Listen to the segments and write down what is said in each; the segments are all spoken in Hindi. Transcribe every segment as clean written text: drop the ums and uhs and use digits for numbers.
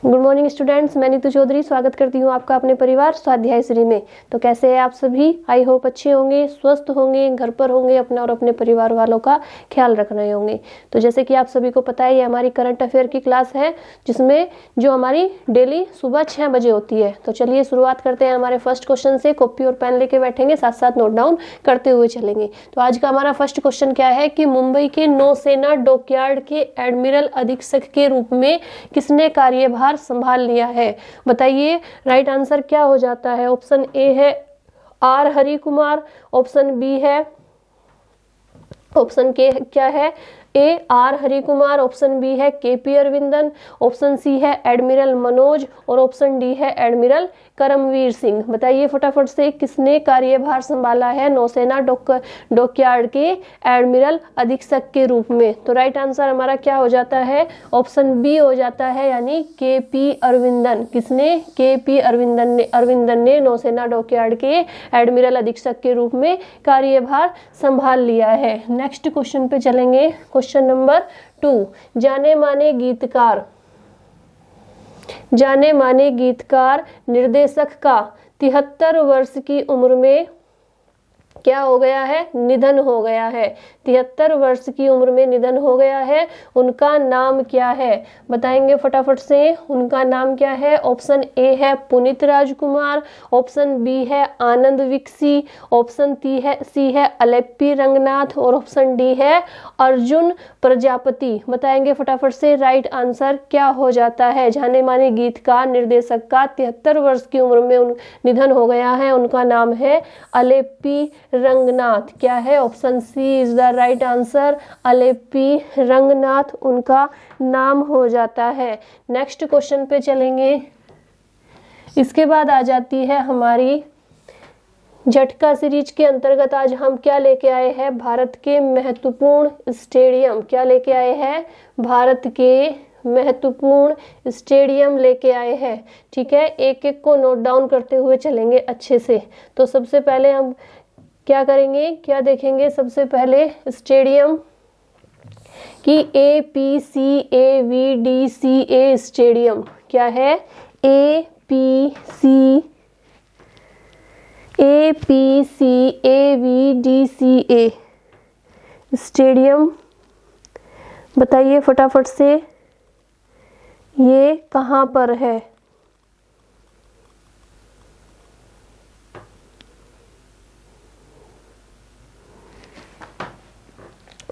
गुड मॉर्निंग स्टूडेंट्स, मैं नीतू चौधरी स्वागत करती हूँ आपका अपने परिवार स्वाध्याय श्री में। तो कैसे हैं आप सभी? आई होप अच्छे होंगे, स्वस्थ होंगे, घर पर होंगे, अपना और अपने परिवार वालों का ख्याल रख रहे होंगे। तो जैसे कि आप सभी को पता है, ये हमारी करंट अफेयर की क्लास है जिसमें जो हमारी डेली सुबह 6 बजे होती है। तो चलिए शुरुआत करते हैं हमारे फर्स्ट क्वेश्चन से। कॉपी और पेन लेके बैठेंगे, साथ साथ नोट डाउन करते हुए चलेंगे। तो आज का हमारा फर्स्ट क्वेश्चन क्या है कि मुंबई के नौसेना डॉकयार्ड के एडमिरल अधीक्षक के रूप में किसने कार्यभार संभाल लिया है? बताइए राइट आंसर क्या हो जाता है। ऑप्शन ए है R Hari Kumar, option B है, ऑप्शन के क्या है, A R Hari Kumar, option B है K P Aravindan, option C है एडमिरल मनोज और ऑप्शन डी है एडमिरल करमवीर सिंह। बताइए फटाफट से किसने कार्यभार संभाला है नौसेना डॉकयार्ड के एडमिरल अधीक्षक के रूप में? तो राइट आंसर हमारा क्या हो जाता है, ऑप्शन बी हो जाता है, यानी के पी अरविंदन। किसने? के पी अरविंदन ने नौसेना डॉकयार्ड के एडमिरल अधीक्षक के रूप में कार्यभार संभाल लिया है। नेक्स्ट क्वेश्चन पे चलेंगे। क्वेश्चन नंबर 2, जाने माने गीतकार निर्देशक का 73 वर्ष की उम्र में क्या हो गया है? निधन हो गया है। 73 वर्ष की उम्र में निधन हो गया है। उनका नाम क्या है? बताएंगे फटाफट से। उनका नाम क्या है? ऑप्शन ए है पुनीत राजकुमार, ऑप्शन बी है आनंद विक्सी, ऑप्शन सी है अलेप्पी रंगनाथ और ऑप्शन डी है अर्जुन प्रजापति। बताएंगे फटाफट से राइट आंसर क्या हो जाता है। जाने माने गीतकार निर्देशक का 73 वर्ष की उम्र में निधन हो गया है। उनका नाम है अलेप्पी रंगनाथ। क्या है? Option C is the right answer, Alleppey Ranganath उनका नाम हो जाता है। नेक्स्ट क्वेश्चन पे चलेंगे। इसके बाद आ जाती है हमारी झटका सीरीज के अंतर्गत आज हम क्या लेके आए हैं? भारत के महत्वपूर्ण स्टेडियम। क्या लेके आए हैं? भारत के महत्वपूर्ण स्टेडियम लेके आए हैं। ठीक है, एक एक को नोट डाउन करते हुए चलेंगे अच्छे से। तो सबसे पहले हम क्या करेंगे, क्या देखेंगे? सबसे पहले स्टेडियम की APCAVDCA स्टेडियम। क्या है? APCAVDCA stadium. बताइए फटाफट से ये कहाँ पर है?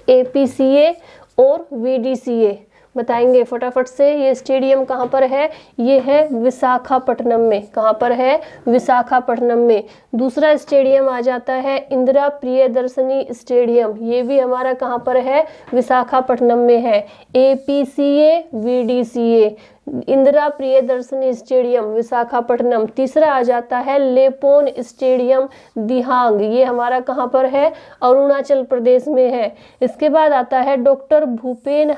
APCA और VDCA बताएंगे फटाफट से। ये स्टेडियम कहाँ पर है? ये है विशाखापट्टनम में। कहाँ पर है? विशाखापट्टनम में। दूसरा स्टेडियम आ जाता है इंदिरा प्रियदर्शनी स्टेडियम। ये भी हमारा कहाँ पर है? विशाखापट्टनम में है। APCA VDCA Indira Priyadarshini stadium Visakhapatnam. तीसरा आ जाता है लेपोन स्टेडियम दिहांग। ये हमारा कहाँ पर है? अरुणाचल प्रदेश में है। इसके बाद आता है doctor Bhupen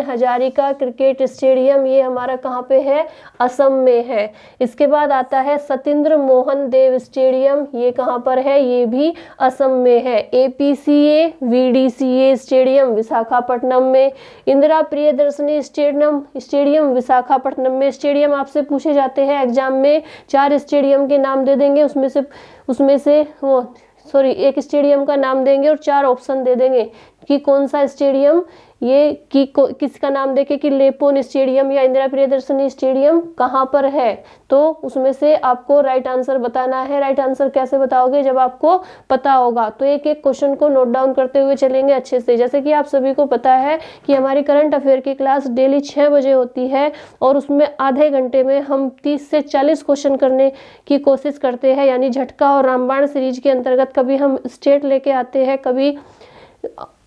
Hazarika cricket stadium. ये हमारा कहाँ पे है? असम में है। इसके बाद आता है सत्येंद्र मोहन देव स्टेडियम। ये कहाँ पर है? ये भी असम में है। APCA VDCA स्टेडियम विशाखापट्टनम में। इंदिरा प्रियदर्शनी स्टेडियम विशाखापट्टनम में। स्टेडियम आपसे पूछे जाते हैं एग्जाम में, 4 स्टेडियम के नाम दे देंगे, उसमें से एक स्टेडियम का नाम देंगे और 4 ऑप्शन दे देंगे कि कौन सा स्टेडियम ये किसका नाम देके कि लेपोन स्टेडियम या इंदिरा प्रियदर्शनी स्टेडियम कहाँ पर है। तो उसमें से आपको राइट आंसर बताना है। राइट आंसर कैसे बताओगे? जब आपको पता होगा। तो एक एक क्वेश्चन को नोट डाउन करते हुए चलेंगे अच्छे से। जैसे कि आप सभी को पता है कि हमारी करंट अफेयर की क्लास डेली 6 बजे होती है और उसमें आधे घंटे में हम 30 से 40 क्वेश्चन करने की कोशिश करते हैं। यानी झटका और रामबाण सीरीज के अंतर्गत कभी हम स्टेट लेके आते हैं, कभी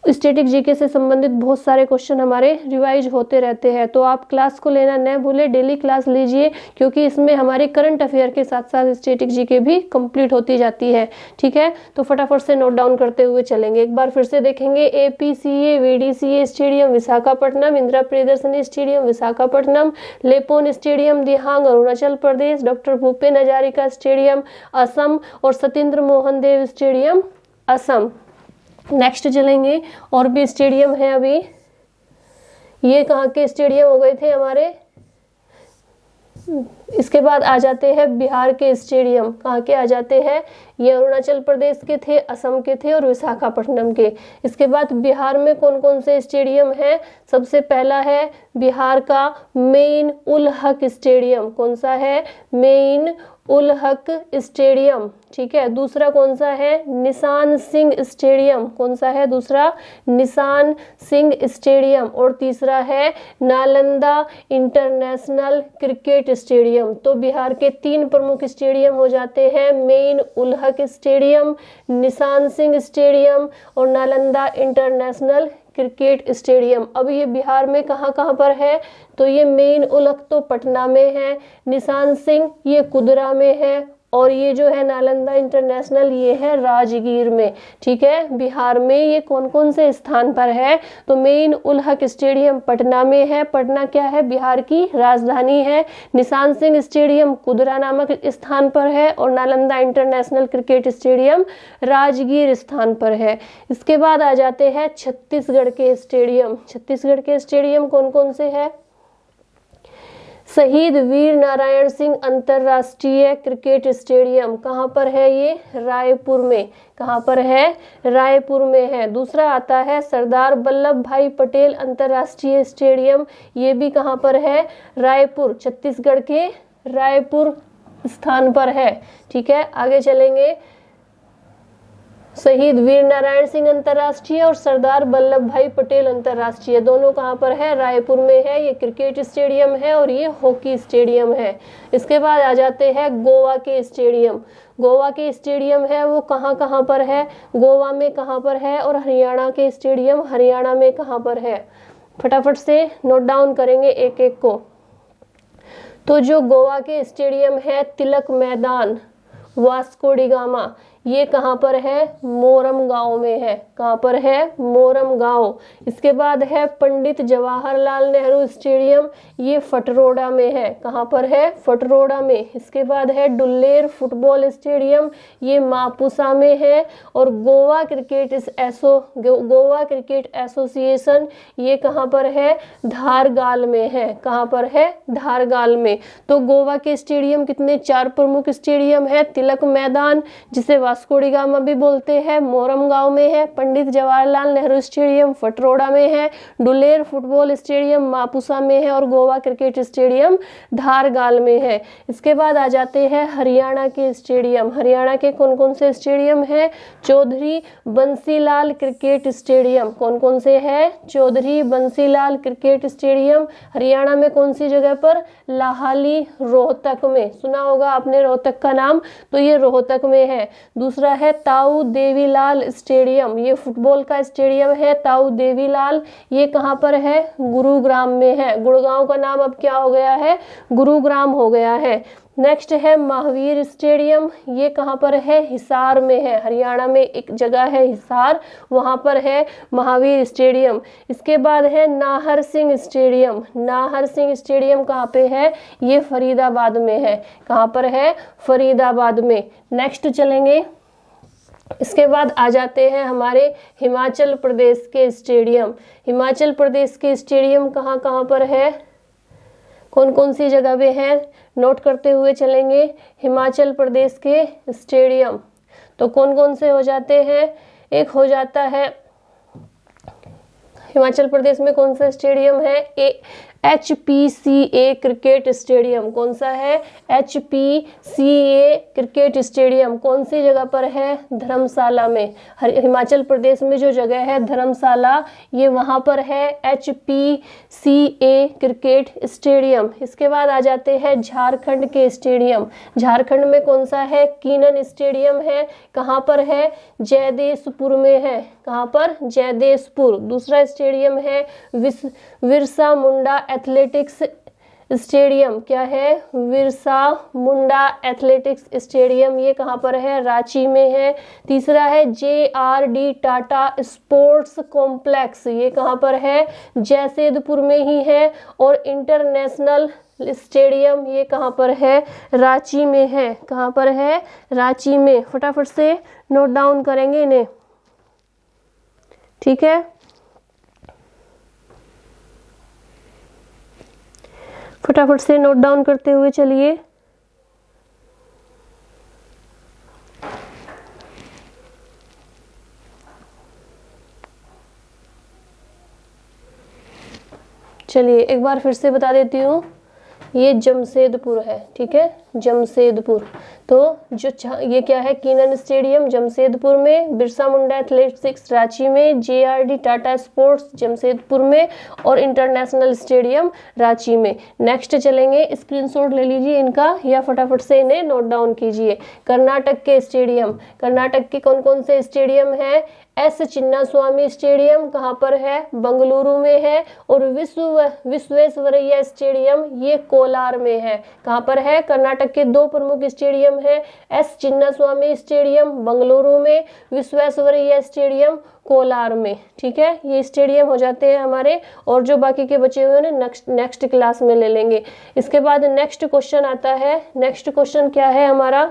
स्टैटिक जीके से संबंधित बहुत सारे क्वेश्चन हमारे रिवाइज होते रहते हैं। तो आप क्लास को लेना न भूलें, डेली क्लास लीजिए, क्योंकि इसमें हमारी करंट अफेयर के साथ साथ स्टैटिक जीके भी कंप्लीट होती जाती है। ठीक है, तो फटाफट से नोट डाउन करते हुए चलेंगे। एक बार फिर से देखेंगे। APCA VDCA stadium Visakhapatnam, Indira Priyadarshini stadium Visakhapatnam, लेपोन stadium Dihang Arunachal Pradesh, doctor Bhupen Hazarika stadium Assam और सत्येंद्र मोहन देव स्टेडियम असम। नेक्स्ट चलेंगे, और भी स्टेडियम है अभी ये कहाँ के स्टेडियम हो गए थे हमारे। इसके बाद आ जाते हैं बिहार के स्टेडियम, कहाँ के आ जाते हैं, ये अरुणाचल प्रदेश के थे, असम के थे और विशाखापट्टनम के। इसके बाद बिहार में कौन कौन से स्टेडियम हैं, सबसे पहला है बिहार का मेइन उल हक स्टेडियम, कौन सा है, मेइन उल हक स्टेडियम, ठीक है। दूसरा कौन सा है, निशान सिंह स्टेडियम, कौन सा है दूसरा, निशान सिंह स्टेडियम। और तीसरा है नालंदा इंटरनेशनल क्रिकेट स्टेडियम। तो बिहार के 3 प्रमुख स्टेडियम हो जाते हैं, मेइन उल हक स्टेडियम, निशान सिंह स्टेडियम और नालंदा इंटरनेशनल क्रिकेट स्टेडियम। अब ये बिहार में कहाँ कहाँ पर है, तो ये मेइन उल हक तो पटना में है, निशान सिंह ये कुदरा में है और ये जो है नालंदा इंटरनेशनल ये है राजगीर में, ठीक है। बिहार में ये कौन कौन से स्थान पर है, तो मेइन उल हक स्टेडियम पटना में है, पटना क्या है, बिहार की राजधानी है। निशान सिंह स्टेडियम कुदरा नामक स्थान पर है और Nalanda international cricket stadium Rajgir स्थान पर है। इसके बाद आ जाते हैं छत्तीसगढ़ के स्टेडियम। छत्तीसगढ़ के स्टेडियम कौन कौन से है, शहीद वीर नारायण सिंह अंतर्राष्ट्रीय क्रिकेट स्टेडियम, कहाँ पर है ये, रायपुर में, कहाँ पर है, रायपुर में है। दूसरा आता है सरदार वल्लभ भाई पटेल अंतर्राष्ट्रीय स्टेडियम, ये भी कहाँ पर है, रायपुर, छत्तीसगढ़ के रायपुर स्थान पर है, ठीक है। आगे चलेंगे, शहीद वीर नारायण सिंह अंतर्राष्ट्रीय और सरदार वल्लभ भाई पटेल अंतर्राष्ट्रीय दोनों कहाँ पर है, रायपुर में है। ये क्रिकेट स्टेडियम है और ये हॉकी स्टेडियम है। इसके बाद आ जाते हैं गोवा के स्टेडियम। गोवा के स्टेडियम है वो कहाँ कहाँ पर है, गोवा में कहाँ पर है, और हरियाणा के स्टेडियम हरियाणा में कहाँ पर है, फटाफट से नोट डाउन करेंगे एक एक को। तो जो गोवा के स्टेडियम है तिलक मैदान वास्को डी गामा, ये कहाँ पर है, मोरम गांव में है, कहाँ पर है, मोरम गांव। इसके बाद है पंडित जवाहरलाल नेहरू स्टेडियम, ये फटरोडा में है, कहाँ पर है, फटरोडा में। इसके बाद है डुल्लेर फुटबॉल स्टेडियम, ये मापुसा में है। और गोवा क्रिकेट एसोसिएशन ये कहाँ पर है, धारगाल में है, कहाँ पर है, धारगाल में। तो गोवा के स्टेडियम कितने, 4 प्रमुख स्टेडियम है, तिलक मैदान जिसे वास्को डी गामा भी बोलते हैं, मोरम गांव में है, पंडित जवाहरलाल नेहरू स्टेडियम फटरोडा में है, डुलेर फुटबॉल स्टेडियम मापुसा में है और गोवा क्रिकेट स्टेडियम धारगाल में है। इसके बाद आ जाते हैं हरियाणा के स्टेडियम। हरियाणा के कौन कौन से स्टेडियम है, चौधरी बंसीलाल क्रिकेट स्टेडियम, कौन कौन से है, चौधरी बंसीलाल क्रिकेट स्टेडियम। हरियाणा में कौन सी जगह पर, लाहली रोहतक में, सुना होगा आपने रोहतक का नाम, तो ये रोहतक में है। दूसरा है ताऊ देवीलाल स्टेडियम, ये फुटबॉल का स्टेडियम है ताऊ देवीलाल, ये कहाँ पर है, गुरुग्राम में है। गुड़गांव का नाम अब क्या हो गया है, गुरुग्राम हो गया है। नेक्स्ट है महावीर स्टेडियम, ये कहाँ पर है, हिसार में है। हरियाणा में एक जगह है हिसार, वहाँ पर है महावीर स्टेडियम। इसके बाद है नाहर सिंह स्टेडियम। नाहर सिंह स्टेडियम कहाँ पे है, ये फरीदाबाद में है, कहाँ पर है, फरीदाबाद में। नेक्स्ट चलेंगे, इसके बाद आ जाते हैं हमारे हिमाचल प्रदेश के स्टेडियम। हिमाचल प्रदेश के स्टेडियम कहाँ कहाँ पर है, कौन कौन सी जगह पे है, नोट करते हुए चलेंगे। हिमाचल प्रदेश के स्टेडियम तो कौन कौन से हो जाते हैं, एक हो जाता है हिमाचल प्रदेश में कौन सा स्टेडियम है, HPCA क्रिकेट स्टेडियम, कौन सा है, HPCA क्रिकेट स्टेडियम। कौन सी जगह पर है, धर्मशाला में। हिमाचल प्रदेश में जो जगह है धर्मशाला, ये वहाँ पर है HPCA क्रिकेट स्टेडियम। इसके बाद आ जाते हैं झारखंड के स्टेडियम। झारखंड में कौन सा है, कीनन स्टेडियम है, कहाँ पर है, जयदेशपुर में है, कहाँ पर, जयदेशपुर। दूसरा स्टेडियम है बिरसा मुंडा एथलेटिक्स स्टेडियम, क्या है, बिरसा मुंडा एथलेटिक्स स्टेडियम, ये कहाँ पर है, रांची में है। तीसरा है JRD टाटा स्पोर्ट्स कॉम्प्लेक्स, ये कहाँ पर है, जैसेदपुर में ही है। और इंटरनेशनल स्टेडियम ये कहाँ पर है, रांची में है, कहाँ पर है, रांची में। फटाफट से नोट डाउन करेंगे इन्हें, ठीक है। फटाफट से नोट डाउन करते हुए चलिए। चलिए एक बार फिर से बता देती हूँ, ये जमशेदपुर है, ठीक है, जमशेदपुर। तो जो ये क्या है, कीनन स्टेडियम जमशेदपुर में, बिरसा मुंडा एथलेटिक्स रांची में, जेआरडी टाटा स्पोर्ट्स जमशेदपुर में और इंटरनेशनल स्टेडियम रांची में। नेक्स्ट चलेंगे, स्क्रीनशॉट ले लीजिए इनका या फटाफट से इन्हें नोट डाउन कीजिए। कर्नाटक के स्टेडियम, कर्नाटक के कौन कौन से स्टेडियम है? एस चिन्नास्वामी स्टेडियम कहाँ पर है? बंगलुरु में है। और विश्वेश्वरैया स्टेडियम ये कोलार में है। कहाँ पर है? कर्नाटक के दो प्रमुख स्टेडियम है, एस चिन्नास्वामी स्टेडियम बंगलुरु में, विश्वेश्वरैया स्टेडियम कोलार में, ठीक है। ये स्टेडियम हो जाते हैं हमारे, और जो बाकी के बचे हुए हैं नेक्स्ट क्लास में ले लेंगे। इसके बाद नेक्स्ट क्वेश्चन आता है। नेक्स्ट क्वेश्चन क्या है हमारा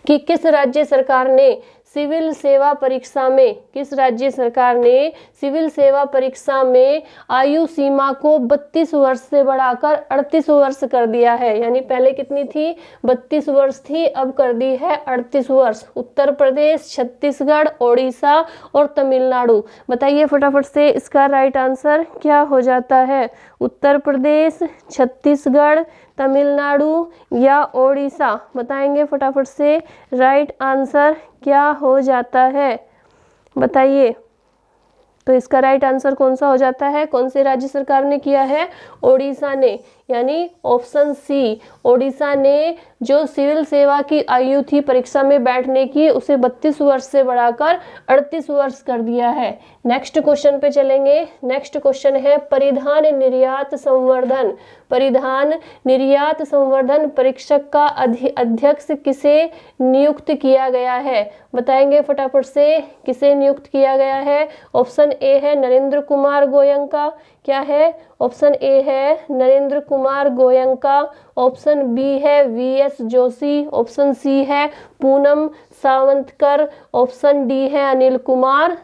कि किस राज्य सरकार ने सिविल सेवा परीक्षा में, किस राज्य सरकार ने सिविल सेवा परीक्षा में आयु सीमा को 32 वर्ष से बढ़ाकर 38 वर्ष कर दिया है। यानी पहले कितनी थी? 32 वर्ष थी, अब कर दी है 38 वर्ष। उत्तर प्रदेश, छत्तीसगढ़, ओडिशा और तमिलनाडु। बताइए फटाफट से इसका राइट आंसर क्या हो जाता है? उत्तर प्रदेश, छत्तीसगढ़, तमिलनाडु या ओडिशा? बताएंगे फटाफट से राइट आंसर क्या हो जाता है, बताइए। तो इसका राइट आंसर कौन सा हो जाता है? कौन से राज्य सरकार ने किया है? ओडिशा ने, यानी ऑप्शन सी। ओडिशा ने जो सिविल सेवा की आयु थी परीक्षा में बैठने की, उसे 32 वर्ष से बढ़ाकर 38 वर्ष कर दिया है। नेक्स्ट क्वेश्चन पे चलेंगे। नेक्स्ट क्वेश्चन है परिधान निर्यात संवर्धन। परिधान निर्यात संवर्धन परीक्षक का अध्यक्ष किसे नियुक्त किया गया है? बताएंगे फटाफट से किसे नियुक्त किया गया है। ऑप्शन ए है नरेंद्र कुमार गोयंका, क्या है? ऑप्शन ए है नरेंद्र कुमार गोयंका, ऑप्शन बी है वीएस जोशी, ऑप्शन सी है पूनम सावंतकर, ऑप्शन डी है अनिल कुमार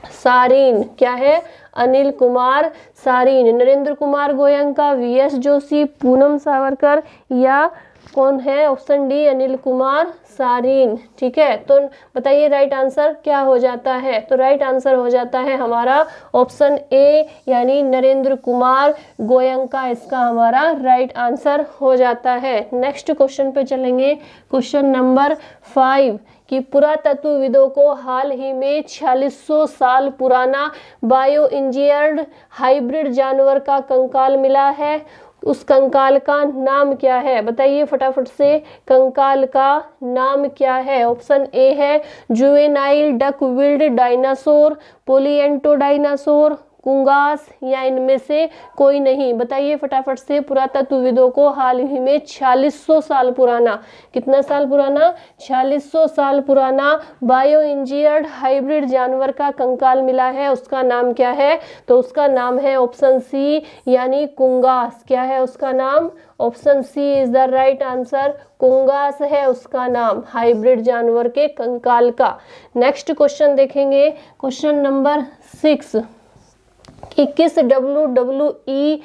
सारीन। क्या है? अनिल कुमार सारीन। नरेंद्र कुमार गोयंका, वीएस जोशी, पूनम सावरकर या कौन है? ऑप्शन डी अनिल कुमार सारीन, ठीक है। तो बताइए राइट आंसर क्या हो जाता है? तो राइट आंसर हो जाता है हमारा ऑप्शन ए, यानी नरेंद्र कुमार गोयंका इसका हमारा राइट आंसर हो जाता है। नेक्स्ट क्वेश्चन पे चलेंगे, क्वेश्चन नंबर 5 कि पुरातत्वविदों को हाल ही में 4600 साल पुराना बायो इंजीनियर्ड हाइब्रिड जानवर का कंकाल मिला है। उस कंकाल का नाम क्या है? बताइए फटाफट से कंकाल का नाम क्या है। ऑप्शन ए है जुवेनाइल डक विल्ड डायनासोर, पोलिएंटो डायनासोर, कुंगास या इनमें से कोई नहीं। बताइए फटाफट से पुरातत्वविदों को हाल ही में 4600 साल पुराना, कितना साल पुराना? 4600 साल पुराना बायो इंजीनियर्ड हाइब्रिड जानवर का कंकाल मिला है, उसका नाम क्या है? तो उसका नाम है ऑप्शन सी, यानी कुंगास। क्या है उसका नाम? Option C is the right answer. Kungas है उसका नाम, हाइब्रिड जानवर के कंकाल का। नेक्स्ट क्वेश्चन देखेंगे, क्वेश्चन नंबर 6 कि किस WWE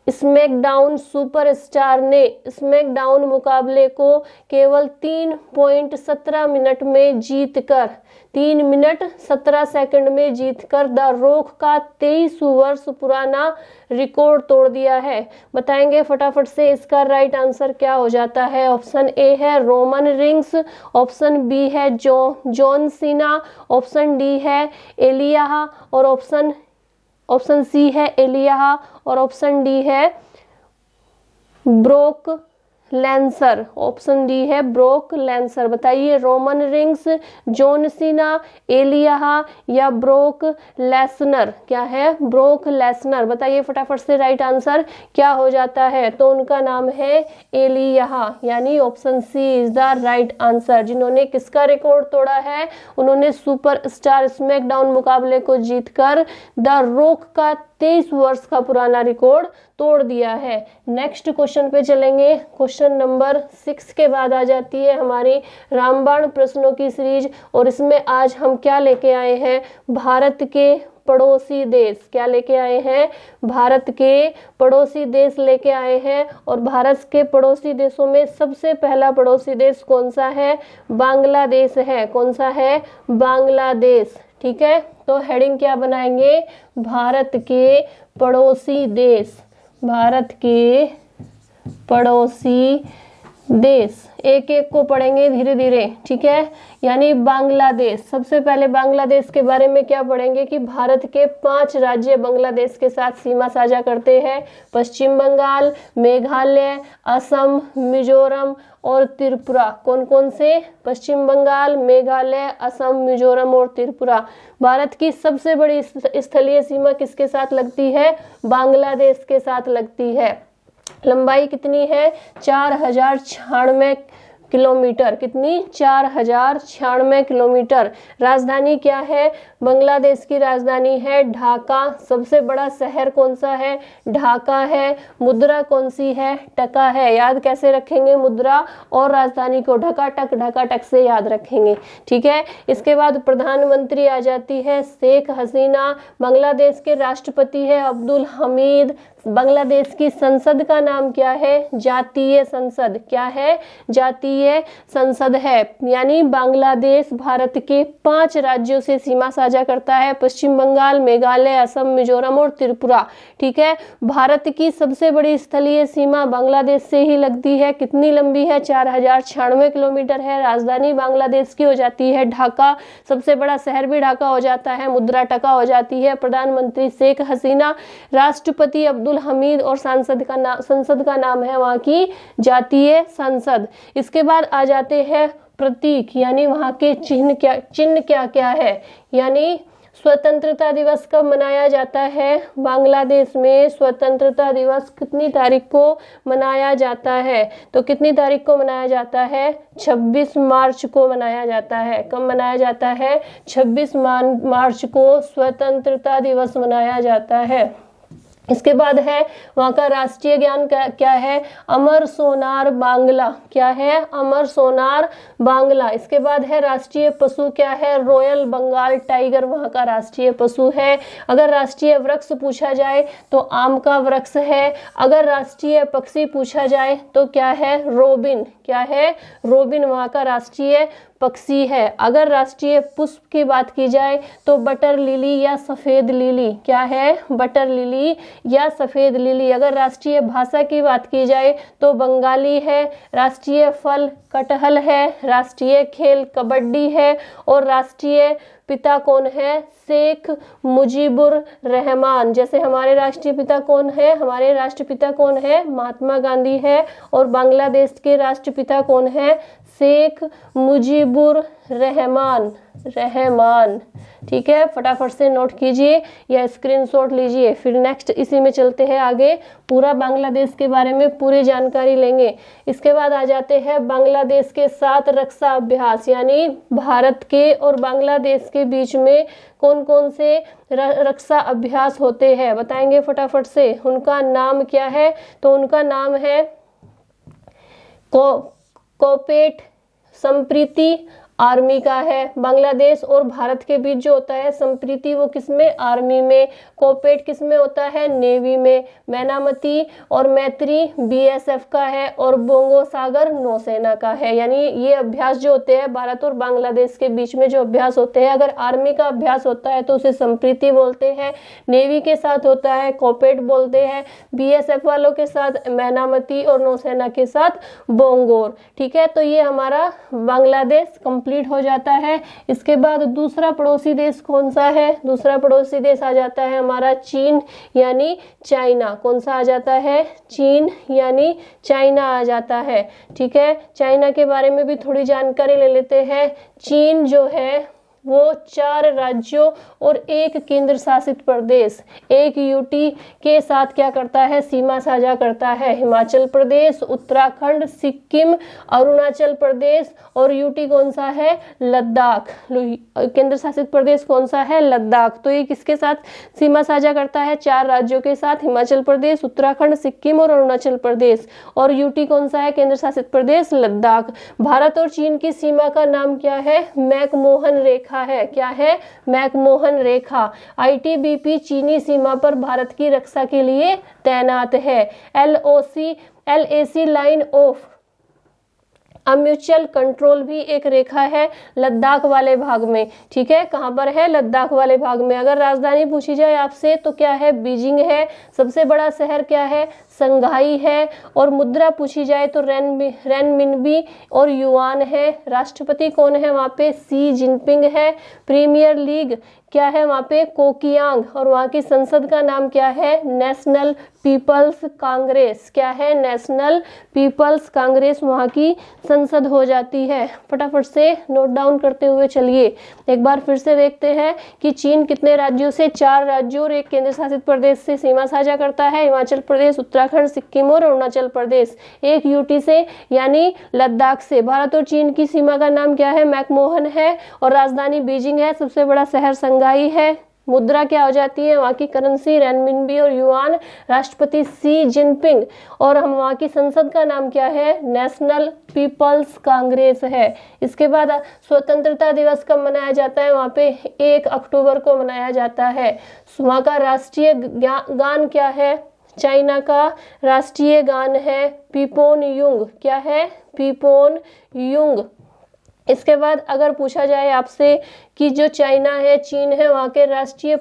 स्मैकडाउन सुपरस्टार ने स्मैकडाउन मुकाबले को केवल 3.17 मिनट में जीतकर 3 मिनट 17 सेकंड में जीतकर द रॉक का 23 वर्ष पुराना रिकॉर्ड तोड़ दिया है? बताएंगे फटाफट से इसका राइट आंसर क्या हो जाता है। ऑप्शन ए है रोमन रिंग्स, ऑप्शन बी है जॉन सीना, ऑप्शन डी है एलियाह और ऑप्शन सी है एलियाह और ऑप्शन डी है ब्रोक लेंसर। ऑप्शन डी है ब्रोक लेंसर। बताइए रोमन रिंग्स, जॉन सीना, एलियाह या ब्रोक लेसनर? क्या है? Broke Lesnar. बताइए फटाफट से राइट आंसर क्या हो जाता है। तो उनका नाम है एलियाह, यानी option C is the right answer. जिन्होंने किसका रिकॉर्ड तोड़ा है? उन्होंने सुपरस्टार स्मैकडाउन मुकाबले को जीतकर द रॉक का 23 वर्ष का पुराना रिकॉर्ड तोड़ दिया है। नेक्स्ट क्वेश्चन पे चलेंगे। क्वेश्चन नंबर 6 के बाद आ जाती है हमारी रामबाण प्रश्नों की सीरीज, और इसमें आज हम क्या लेके आए हैं? भारत के पड़ोसी देश क्या लेके आए हैं, भारत के पड़ोसी देश लेके आए हैं। और भारत के पड़ोसी देशों में सबसे पहला पड़ोसी देश कौन सा है, बांग्लादेश है। कौन सा है, बांग्लादेश। ठीक है, तो हेडिंग क्या बनाएंगे, भारत के पड़ोसी देश, भारत के पड़ोसी देश। एक एक को पढ़ेंगे धीरे धीरे, ठीक है। यानी बांग्लादेश, सबसे पहले बांग्लादेश के बारे में क्या पढ़ेंगे कि भारत के 5 राज्य बांग्लादेश के साथ सीमा साझा करते हैं, पश्चिम बंगाल, मेघालय, असम, मिजोरम और त्रिपुरा। कौन कौन से, पश्चिम बंगाल, मेघालय, असम, मिजोरम और त्रिपुरा। भारत की सबसे बड़ी स्थलीय सीमा किसके साथ लगती है, बांग्लादेश के साथ लगती है। लंबाई कितनी है, 4096 किलोमीटर। कितनी, 4096 किलोमीटर। राजधानी क्या है, बांग्लादेश की राजधानी है ढाका। सबसे बड़ा शहर कौन सा है, ढाका है। मुद्रा कौन सी है, टका है। याद कैसे रखेंगे, मुद्रा और राजधानी को ढकाटक से याद रखेंगे, ठीक है। इसके बाद प्रधानमंत्री आ जाती है शेख हसीना। बांग्लादेश के राष्ट्रपति है अब्दुल हमीद। बांग्लादेश की संसद का नाम क्या है, जातीय संसद। क्या है, जातीय संसद है। यानी बांग्लादेश भारत के 5 राज्यों से सीमा साझा करता है, पश्चिम बंगाल, मेघालय, असम, मिजोरम और त्रिपुरा, ठीक है। भारत की सबसे बड़ी स्थलीय सीमा बांग्लादेश से ही लगती है। कितनी लंबी है, 4096 किलोमीटर है। राजधानी बांग्लादेश की हो जाती है ढाका। सबसे बड़ा शहर भी ढाका हो जाता है, मुद्रा टका हो जाती है। प्रधानमंत्री शेख हसीना, राष्ट्रपति अब्दुल हमीद और संसद का नाम है वहाँ की जातीय संसद। इसके बाद आ जाते हैं प्रतीक, यानी वहाँ के चिन्ह क्या क्या है। यानी स्वतंत्रता दिवस कब मनाया जाता है, बांग्लादेश में स्वतंत्रता दिवस कितनी तारीख को मनाया जाता है, तो कितनी तारीख को मनाया जाता है, 26 मार्च को मनाया जाता है। कब मनाया जाता है, 26 मार्च को स्वतंत्रता दिवस मनाया जाता है। इसके बाद है वहाँ का राष्ट्रीय ज्ञान क्या है, अमर सोनार बांग्ला। क्या है, अमर सोनार बांग्ला। इसके बाद है राष्ट्रीय पशु क्या है, रॉयल बंगाल टाइगर वहाँ का राष्ट्रीय पशु है। अगर राष्ट्रीय वृक्ष पूछा जाए तो आम का वृक्ष है। अगर राष्ट्रीय पक्षी पूछा जाए तो क्या है, रोबिन। क्या है, रोबिन वहाँ का राष्ट्रीय पक्षी है। अगर राष्ट्रीय पुष्प की बात की जाए तो बटर लिली या सफेद लिली। क्या है, बटर लिली या सफेद लिली। अगर राष्ट्रीय भाषा की बात की जाए तो बंगाली है। राष्ट्रीय फल कटहल है। राष्ट्रीय खेल कबड्डी है। और राष्ट्रीय पिता कौन है, शेख मुजीबुर रहमान। जैसे हमारे राष्ट्रीय पिता कौन है, हमारे राष्ट्रपिता कौन है, महात्मा गांधी है। और बांग्लादेश के राष्ट्रपिता कौन है, शेख मुजीबुर रहमान। ठीक है, फटाफट से नोट कीजिए या स्क्रीनशॉट लीजिए। फिर नेक्स्ट इसी में चलते हैं आगे, पूरा बांग्लादेश के बारे में पूरी जानकारी लेंगे। इसके बाद आ जाते हैं बांग्लादेश के साथ रक्षा अभ्यास, यानी भारत के और बांग्लादेश के बीच में कौन कौन से रक्षा अभ्यास होते हैं, बताएंगे फटाफट से। उनका नाम क्या है, तो उनका नाम है कोपेट संप्रीति आर्मी का है। बांग्लादेश और भारत के बीच जो होता है संप्रीति, वो किसमें, आर्मी में। कोपेट किसमें होता है, नेवी में। मैनामती और मैत्री बीएसएफ का है। और बोंगो सागर नौसेना का है। यानी ये अभ्यास जो होते हैं भारत और बांग्लादेश के बीच में जो अभ्यास होते हैं, अगर आर्मी का अभ्यास होता है तो उसे संप्रीति बोलते हैं, नेवी के साथ होता है कोपेट बोलते हैं, बीएसएफ वालों के साथ मैनामती और नौसेना के साथ बोंगोर। ठीक है, तो ये हमारा बांग्लादेश कंप्लीट हो जाता है। इसके बाद दूसरा पड़ोसी देश कौन सा है, दूसरा पड़ोसी देश आ जाता है हमारा चीन यानी चाइना। कौन सा आ जाता है, चीन यानी चाइना आ जाता है। ठीक है, चाइना के बारे में भी थोड़ी जानकारी ले लेते हैं। चीन जो है वो 4 राज्यों और 1 केंद्र शासित प्रदेश, 1 यूटी के साथ क्या करता है, सीमा साझा करता है। हिमाचल प्रदेश, उत्तराखंड, सिक्किम, अरुणाचल प्रदेश और यूटी कौन सा है, लद्दाख। केंद्र शासित प्रदेश कौन सा है, लद्दाख। तो ये किसके साथ सीमा साझा करता है, 4 राज्यों के साथ, हिमाचल प्रदेश, उत्तराखंड, सिक्किम और अरुणाचल प्रदेश। और यूटी कौन सा है, केंद्र शासित प्रदेश लद्दाख। भारत और चीन की सीमा का नाम क्या है, मैकमोहन रेखा रेखा है, क्या है, मैकमोहन रेखा। आईटीबीपी चीनी सीमा पर भारत की रक्षा के लिए तैनात है। LAC line of mutual control भी एक रेखा है लद्दाख वाले भाग में, ठीक है, कहाँ पर है, लद्दाख वाले भाग में। अगर राजधानी पूछी जाए आपसे तो क्या है, बीजिंग है। सबसे बड़ा शहर क्या है, संघाई है। और मुद्रा पूछी जाए तो रेनमिनबी और युआन है। राष्ट्रपति कौन है वहाँ पे, सी जिनपिंग है। प्रीमियर लीग क्या है वहाँ पे, कोकियांग। और वहाँ की संसद का नाम क्या है, नेशनल पीपल्स कांग्रेस, क्या है, नेशनल पीपल्स कांग्रेस वहाँ की संसद हो जाती है। फटाफट से नोट डाउन करते हुए चलिए एक बार फिर से देखते हैं कि चीन कितने राज्यों से, 4 राज्यों और 1 केंद्र शासित प्रदेश से सीमा साझा करता है, हिमाचल प्रदेश, उत्तराखंड, सिक्किम और अरुणाचल प्रदेश। 1 यूटी से यानी लद्दाख से। भारत और चीन की सीमा का नाम क्या है, मैकमोहन है। और राजधानी बीजिंग है। सबसे बड़ा शहर संघाई है। मुद्रा क्या हो जाती है, वहाँ की करेंसी रेनमिनबी और युआन। राष्ट्रपति सी जिनपिंग। और हम वहाँ की संसद का नाम क्या है, नेशनल पीपल्स कांग्रेस है। इसके बाद स्वतंत्रता दिवस कब मनाया जाता है, वहाँ पे 1 अक्टूबर को मनाया जाता है। वहाँ का राष्ट्रीय गान क्या है, चाइना का राष्ट्रीय गान है पीपोन युंग, क्या है, पीपोन युंग। इसके बाद अगर पूछा जाए आपसे कि जो चाइना है, चीन है, वहाँ का राष्ट्रीय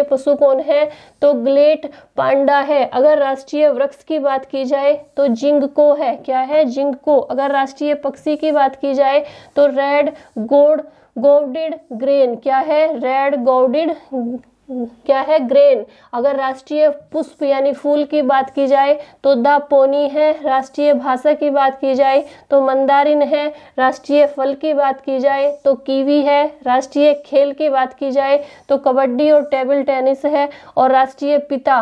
पशु कौन है, तो ग्रेट पांडा है। अगर राष्ट्रीय वृक्ष की बात की जाए तो जिंगको है, क्या है, जिंगको। अगर राष्ट्रीय पक्षी की बात की जाए तो रेड गोल्डेड ग्रेन, क्या है, रेड गोल्डेड क्या है, ग्रेन। अगर राष्ट्रीय पुष्प यानी फूल की बात की जाए तो द पोनी है। राष्ट्रीय भाषा की बात की जाए तो मंदारिन है। राष्ट्रीय फल की बात की जाए तो कीवी है। राष्ट्रीय खेल की बात की जाए तो कबड्डी और टेबल टेनिस है। और राष्ट्रीय पिता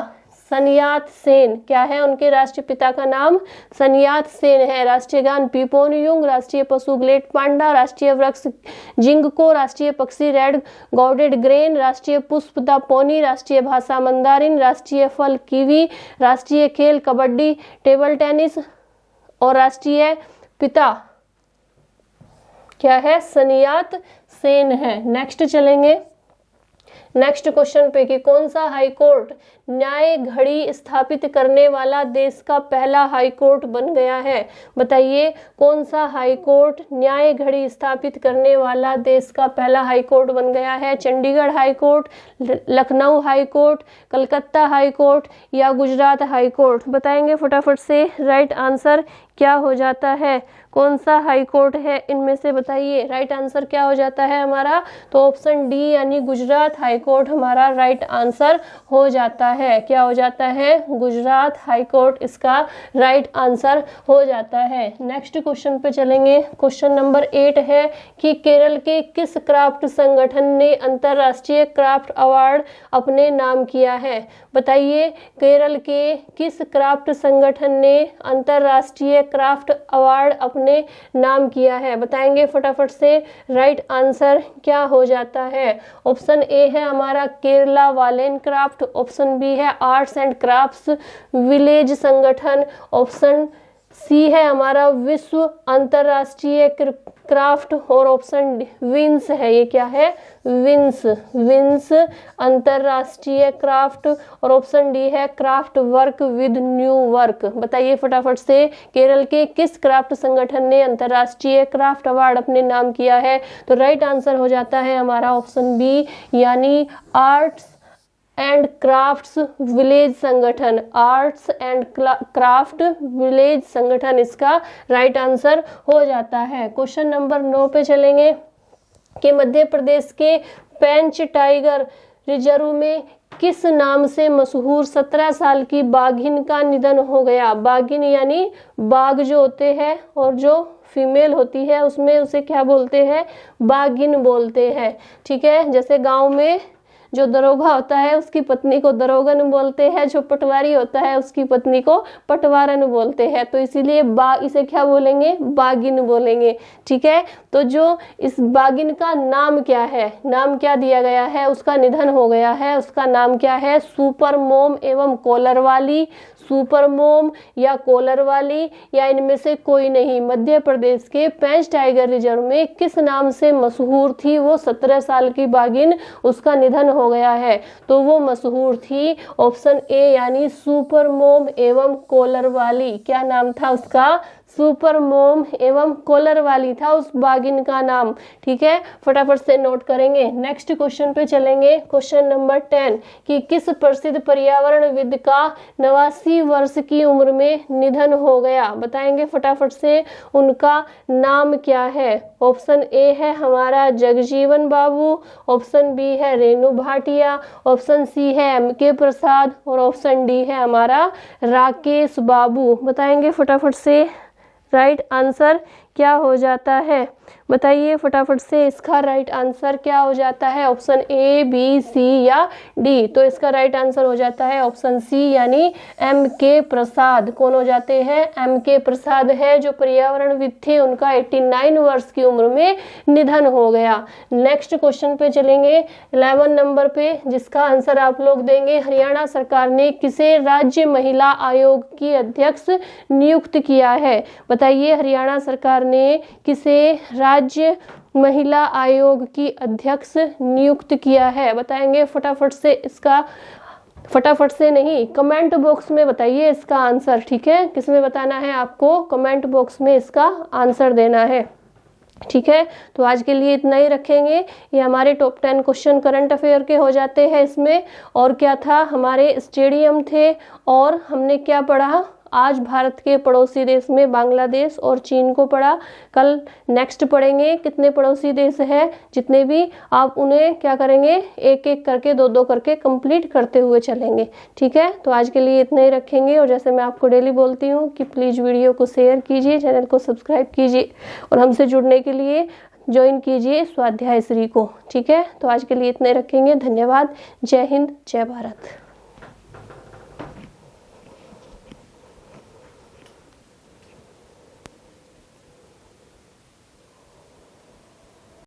सनयात सेन, क्या है, उनके राष्ट्रीय पिता का नाम सनयात सेन है। राष्ट्रीय गान पीपोन युंग। राष्ट्रीय पशु ग्रेट पांडा। राष्ट्रीय वृक्ष जिंगको। राष्ट्रीय पक्षी रेड गॉडेड ग्रेन। राष्ट्रीय पुष्प द पोनी। राष्ट्रीय भाषा मंदारिन। राष्ट्रीय फल कीवी। राष्ट्रीय खेल कबड्डी टेबल टेनिस। और राष्ट्रीय पिता क्या है, सनयात सेन है। नेक्स्ट चलेंगे नेक्स्ट क्वेश्चन पे कि कौन सा हाई कोर्ट न्याय घड़ी स्थापित करने वाला देश का पहला हाई कोर्ट बन गया है। बताइए कौन सा हाई कोर्ट न्याय घड़ी स्थापित करने वाला देश का पहला हाई कोर्ट बन गया है। Chandigarh high court, Lucknow high court, Calcutta high court या गुजरात हाई कोर्ट। बताएंगे फटाफट से राइट आंसर क्या हो जाता है, कौन सा हाई कोर्ट है इनमें से, बताइए राइट आंसर क्या हो जाता है हमारा। तो ऑप्शन डी यानी गुजरात हाई कोर्ट हमारा राइट आंसर हो जाता है। क्या हो जाता है, गुजरात हाई कोर्ट इसका राइट आंसर हो जाता है। नेक्स्ट क्वेश्चन पे चलेंगे। क्वेश्चन नंबर 8 है कि केरल के किस क्राफ्ट संगठन ने अंतरराष्ट्रीय क्राफ्ट अवार्ड अपने नाम किया है। बताइए केरल के किस क्राफ्ट संगठन ने अंतरराष्ट्रीय क्राफ्ट अवार्ड अपने नाम किया है। बताएंगे फटाफट से राइट आंसर क्या हो जाता है। ऑप्शन ए है हमारा Kerala Wallen craft. Option B है आर्ट्स एंड क्राफ्ट्स विलेज संगठन। ऑप्शन सी है हमारा विश्व अंतरराष्ट्रीय क्राफ्ट। और ऑप्शन विंस है, ये क्या है, विंस अंतरराष्ट्रीय क्राफ्ट। और ऑप्शन डी है craft work with new work. बताइए फटाफट से केरल के किस क्राफ्ट संगठन ने अंतरराष्ट्रीय क्राफ्ट अवार्ड अपने नाम किया है। तो राइट आंसर हो जाता है हमारा ऑप्शन बी यानी आर्ट्स एंड क्राफ्ट्स विलेज संगठन। आर्ट्स एंड क्राफ्ट विलेज संगठन इसका राइट आंसर हो जाता है। क्वेश्चन नंबर 9 पे चलेंगे कि मध्य प्रदेश के पेंच टाइगर रिजर्व में किस नाम से मशहूर 17 साल की बाघिन का निधन हो गया। बाघिन यानी बाघ जो होते हैं और जो फीमेल होती है उसमें उसे क्या बोलते हैं, बाघिन बोलते हैं। ठीक है, जैसे गांव में जो दरोगा होता है उसकी पत्नी को दरोगन बोलते हैं, जो पटवारी होता है उसकी पत्नी को पटवारन बोलते हैं। तो इसीलिए इसे क्या बोलेंगे, बागिन बोलेंगे। ठीक है, तो जो इस बागिन का नाम क्या है, नाम क्या दिया गया है, उसका निधन हो गया है, उसका नाम क्या है, सुपर मोम एवं कॉलर वाली, सुपर मोम या कॉलर वाली या इनमें से कोई नहीं। मध्य प्रदेश के पेंच टाइगर रिजर्व में किस नाम से मशहूर थी वो 17 साल की बागिन, उसका निधन हो गया है। तो वो मशहूर थी ऑप्शन ए यानी सुपर मोम एवं कॉलर वाली। क्या नाम था उसका, सुपर मोम एवं कॉलर वाली था उस बागिन का नाम। ठीक है, फटाफट से नोट करेंगे। नेक्स्ट क्वेश्चन पे चलेंगे, क्वेश्चन नंबर 10 कि किस प्रसिद्ध पर्यावरणविद का 89 वर्ष की उम्र में निधन हो गया, बताएंगे फटाफट से। उनका नाम क्या है। ऑप्शन ए है हमारा जगजीवन बाबू, ऑप्शन बी है रेणु भाटिया, ऑप्शन सी है MK प्रसाद और ऑप्शन डी है हमारा राकेश बाबू। बताएंगे फटाफट से राइट आंसर क्या हो जाता है, बताइए फटाफट से। इसका राइट आंसर क्या हो जाता है, ऑप्शन ए, बी, सी या डी। तो इसका राइट आंसर हो जाता है ऑप्शन सी यानी MK प्रसाद। कौन हो जाते हैं, MK प्रसाद है जो पर्यावरणविद थे, उनका 89 वर्ष की उम्र में निधन हो गया। नेक्स्ट क्वेश्चन पे चलेंगे 11 नंबर पे, जिसका आंसर आप लोग देंगे। हरियाणा सरकार ने किसे राज्य महिला आयोग की अध्यक्ष नियुक्त किया है, बताइए। हरियाणा सरकार ने किसे राज्य महिला आयोग की अध्यक्ष नियुक्त किया है, बताएंगे फटाफट से। इसका फटाफट से नहीं, कमेंट बॉक्स में बताइए इसका आंसर। ठीक है, किसमें बताना है आपको, कमेंट बॉक्स में इसका आंसर देना है। ठीक है, तो आज के लिए इतना ही रखेंगे। ये हमारे टॉप 10 क्वेश्चन करंट अफेयर के हो जाते हैं इसमें। और क्या था, हमारे स्टेडियम थे और हमने क्या पढ़ा, आज भारत के पड़ोसी देश में बांग्लादेश और चीन को पढ़ा। कल नेक्स्ट पढ़ेंगे कितने पड़ोसी देश है, जितने भी आप उन्हें क्या करेंगे, एक एक करके दो दो करके कंप्लीट करते हुए चलेंगे। ठीक है, तो आज के लिए इतना ही रखेंगे। और जैसे मैं आपको डेली बोलती हूँ कि प्लीज़ वीडियो को शेयर कीजिए, चैनल को सब्सक्राइब कीजिए और हमसे जुड़ने के लिए ज्वाइन कीजिए स्वाध्याय श्री को। ठीक है, तो आज के लिए इतना ही रखेंगे। धन्यवाद। जय हिंद, जय भारत।